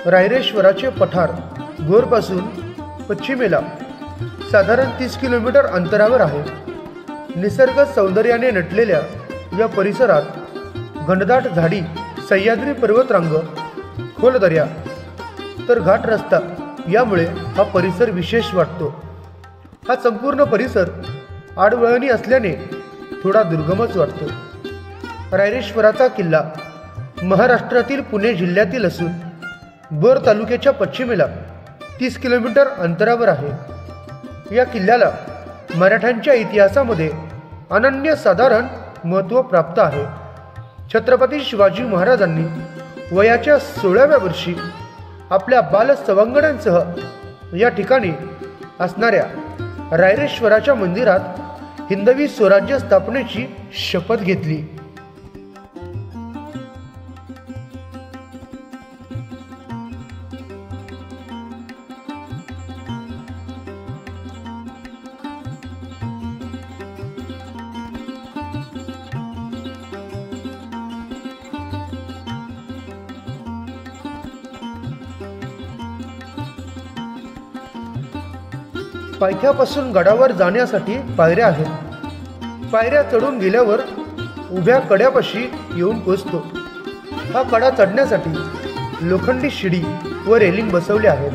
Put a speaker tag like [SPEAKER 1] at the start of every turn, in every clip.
[SPEAKER 1] रायरेश्वराचे पठार भोरपासून पश्चिमेला साधारण 30 किलोमीटर अंतरावर आहे. निसर्ग सौंदर्याने नटलेल्या या परिसरात घनदाट झाडी, सह्याद्री पर्वतरांग, खोल दर्या तर घाट रस्ता यामुळे हा परिसर विशेष वाटतो. हा संपूर्ण परिसर आडवळणी असल्याने थोडा दुर्गमच वाटतो. रायरेश्वराचा किल्ला महाराष्ट्रातील पुणे जिल्ह्यातील असून भोर तालुक्याच्या पश्चिमेला 30 किलोमीटर अंतरावर आहे. या किल्ल्याला मराठ्यांच्या इतिहासामध्ये अनन्यसाधारण महत्त्व प्राप्त आहे. छत्रपती शिवाजी महाराजांनी वयाच्या 16व्या वर्षी आपल्या बालसवंगड्यांसह या ठिकाणी असणाऱ्या रायरेश्वराच्या मंदिरात हिंदवी स्वराज्य स्थापनेची शपथ घेतली. पायथ्यापासून गडावर जाण्यासाठी पायऱ्या आहेत. पायऱ्या चढून गेल्यावर उभ्या कड्यापाशी येऊन पोचतो. हा कडा चढण्यासाठी लोखंडी शिडी व रेलिंग बसवले आहेत.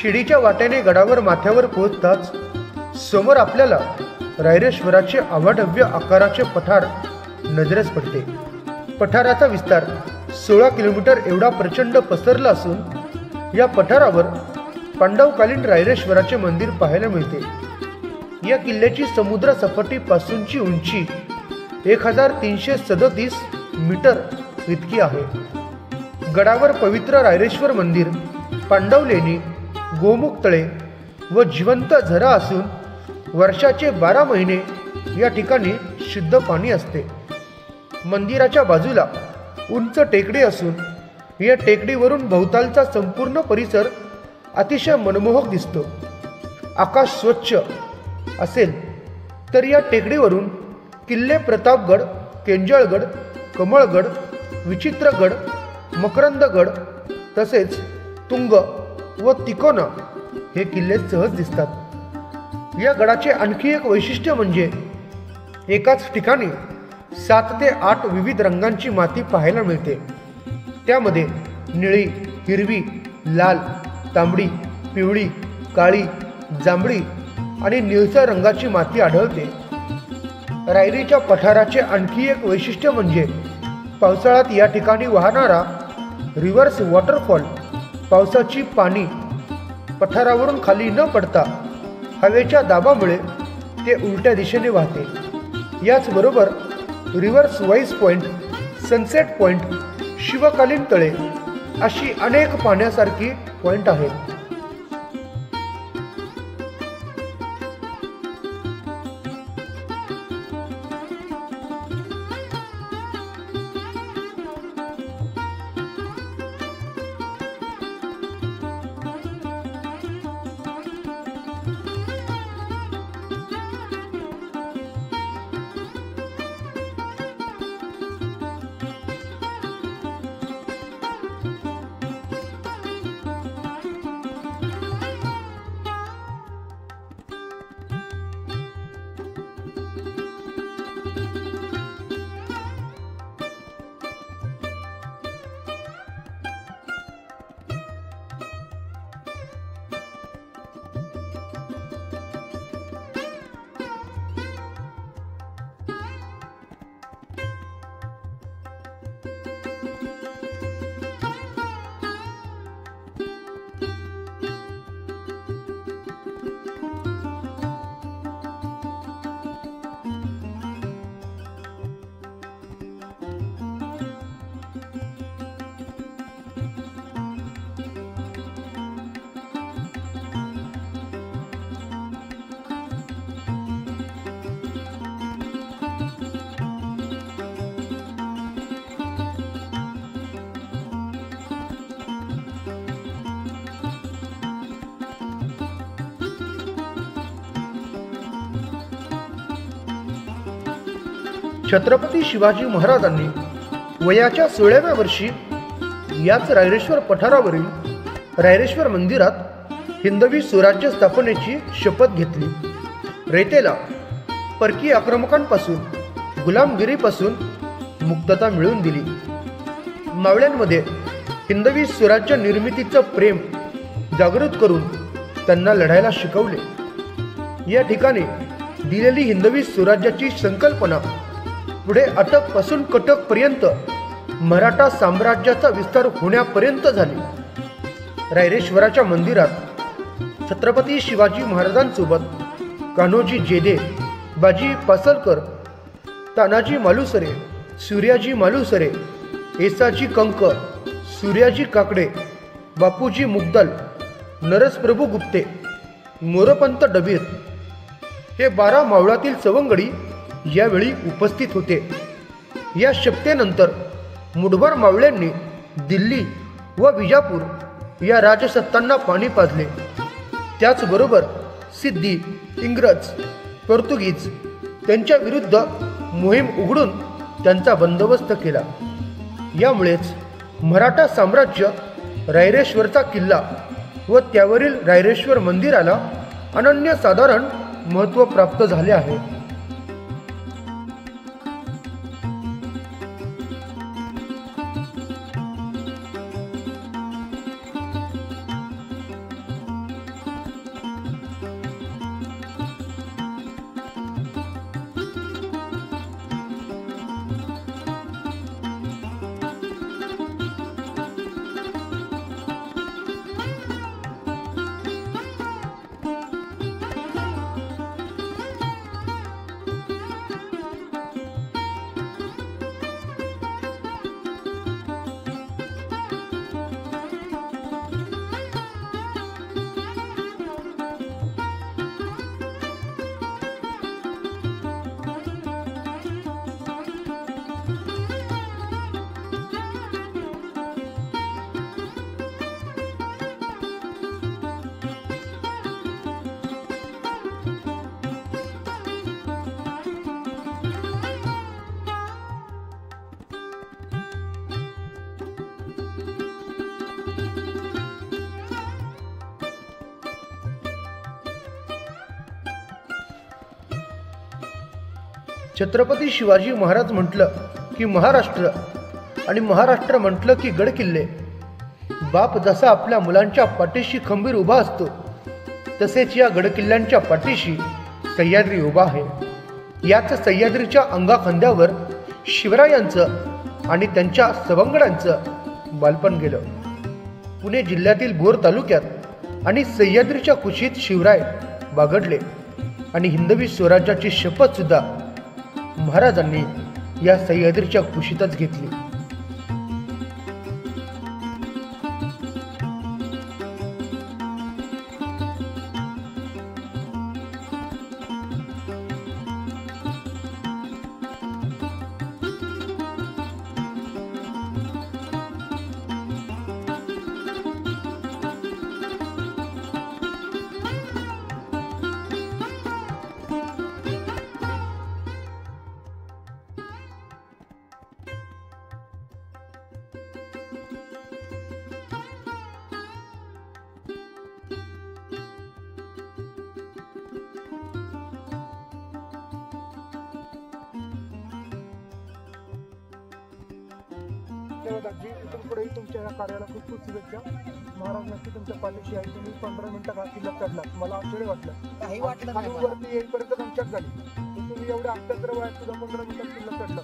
[SPEAKER 1] शिडीच्या वाट्याने गडावर माथ्यावर पोहोचताच समोर आपल्याला रायरेश्वराचे अवाढव्य आकाराचे पठार नजरेस पडते. पठाराचा विस्तार 16 किलोमीटर एवढा प्रचंड पसरला असून या पठारावर पांडवकालीन रायरेश्वराचे मंदिर पाहायला मिळते. या किल्ल्याची समुद्र सपाटीपासूनची उंची 1337 मीटर इतकी आहे. गडावर पवित्र रायरेश्वर मंदिर, पांडव लेणी, गोमुख तळे व जिवंत झरा असून वर्षाचे 12 महिने या ठिकाणी शुद्ध पाणी असते. मंदिराच्या बाजूला उंच टेकडी असून या टेकडीवरून भोवतालचा संपूर्ण परिसर अतिशय मनमोहक दिसतो. आकाश स्वच्छ असेल तर या टेकडीवरून किल्ले प्रतापगड, केंजळगड, कमळगड, विचित्रगड, मकरंदगड तसेच तुंग व तिकोना हे किल्ले सहज दिसतात. या गडाचे आणखी एक वैशिष्ट्य म्हणजे एकाच ठिकाणी 7 ते 8 विविध रंगांची माती पाहायला मिळते. त्यामध्ये निळी, हिरवी, लाल, तांबडी, पिवळी, काळी, जांभळी आणि निळसर रंगाची माती आढळते. रायरीच्या पठाराचे आणखी एक वैशिष्ट्य म्हणजे पावसाळ्यात या ठिकाणी वाहणारा रिव्हर्स वॉटरफॉल. पावसाची पाणी पठारावरून खाली न पडता हवेच्या दाबामुळे ते उलट्या दिशेने वाहते. याचबरोबर reverse wise point, sunset point, शिवकालीन तळे अशी अनेक पाहण्यासारखी पॉईंट आहेत. छत्रपती शिवाजी महाराजांनी वयाच्या 16व्या वर्षी याच रायरेश्वर पठारावरील रायरेश्वर मंदिरात हिंदवी स्वराज्य स्थापनेची शपथ घेतली. रयतेला परकीय आक्रमकांपासून गुलामगिरीपासून मुक्तता मिळवून दिली. मावळ्यांमध्ये हिंदवी स्वराज्य निर्मितीचं प्रेम जागृत करून त्यांना लढायला शिकवले. या ठिकाणी दिलेली हिंदवी स्वराज्याची संकल्पना पुढे अटकपासून कटकपर्यंत मराठा साम्राज्याचा विस्तार होण्यापर्यंत झाली. रायरेश्वराच्या मंदिरात छत्रपती शिवाजी महाराजांसोबत कान्होजी जेदे, बाजी पासलकर, तानाजी मालुसरे, सूर्याजी मालुसरे, येसाजी कंक, सूर्याजी काकडे, बापूजी मुगदल, नरसप्रभू गुप्ते, मोरपंत डबीर हे 12 मावळातील सवंगडी यावेळी उपस्थित होते. या शपथेनंतर मुठभर मावळ्यांनी दिल्ली व विजापूर या राजसत्तांना पाणी पाजले. त्याचबरोबर सिद्धी, इंग्रज, पोर्तुगीज त्यांच्या विरुद्ध मोहीम उघडून त्यांचा बंदोबस्त केला. यामुळेच मराठा साम्राज्य रायरेश्वरचा किल्ला व त्यावरील रायरेश्वर मंदिराला अनन्यसाधारण महत्त्व प्राप्त झाले आहे. छत्रपती शिवाजी महाराज म्हटलं की महाराष्ट्र आणि महाराष्ट्र म्हटलं की गडकिल्ले. बाप जसा आपल्या मुलांच्या पाठीशी खंबीर उभा असतो तसेच या गडकिल्ल्यांच्या पाठीशी सह्याद्री उभा आहे. याच सह्याद्रीच्या अंगाखांद्यावर शिवरायांचं आणि त्यांच्या सवंगडांचं बालपण गेलं. पुणे जिल्ह्यातील भोर तालुक्यात आणि सह्याद्रीच्या कुशीत शिवराय बागडले आणि हिंदवी स्वराज्याची शपथ सुद्धा महाराजांनी या सह्याद्रीच्या कुशीतच घेतली. दादाजी, इथून पुढे तुमच्या या कार्याला खूप खूप शुभेच्छा. महाराज नक्की तुमच्या पाठीशी आहे. तुम्ही 15 मिनिटं हा किल्ला चढला, मला आश्चर्य वाटलं. काही वाटलं नाही. वरती येईपर्यंत दमछाक झाली. तुम्ही एवढ्या 78 वयात सुद्धा 15 मिनिटात किल्ला चढला.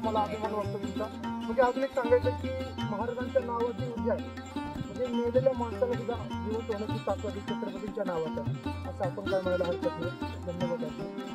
[SPEAKER 1] मला अभिमान वाटतो तुमचा. म्हणजे अजून एक सांगायचं की महाराजांच्या नावाची ऊर्जा आहे. म्हणजे मेलेल्या माणसाला सुद्धा जिवंत होण्याची ताकद छत्रपतींच्या नावात आहे, असं आपण काय म्हणायला हरकत नाही. धन्यवाद.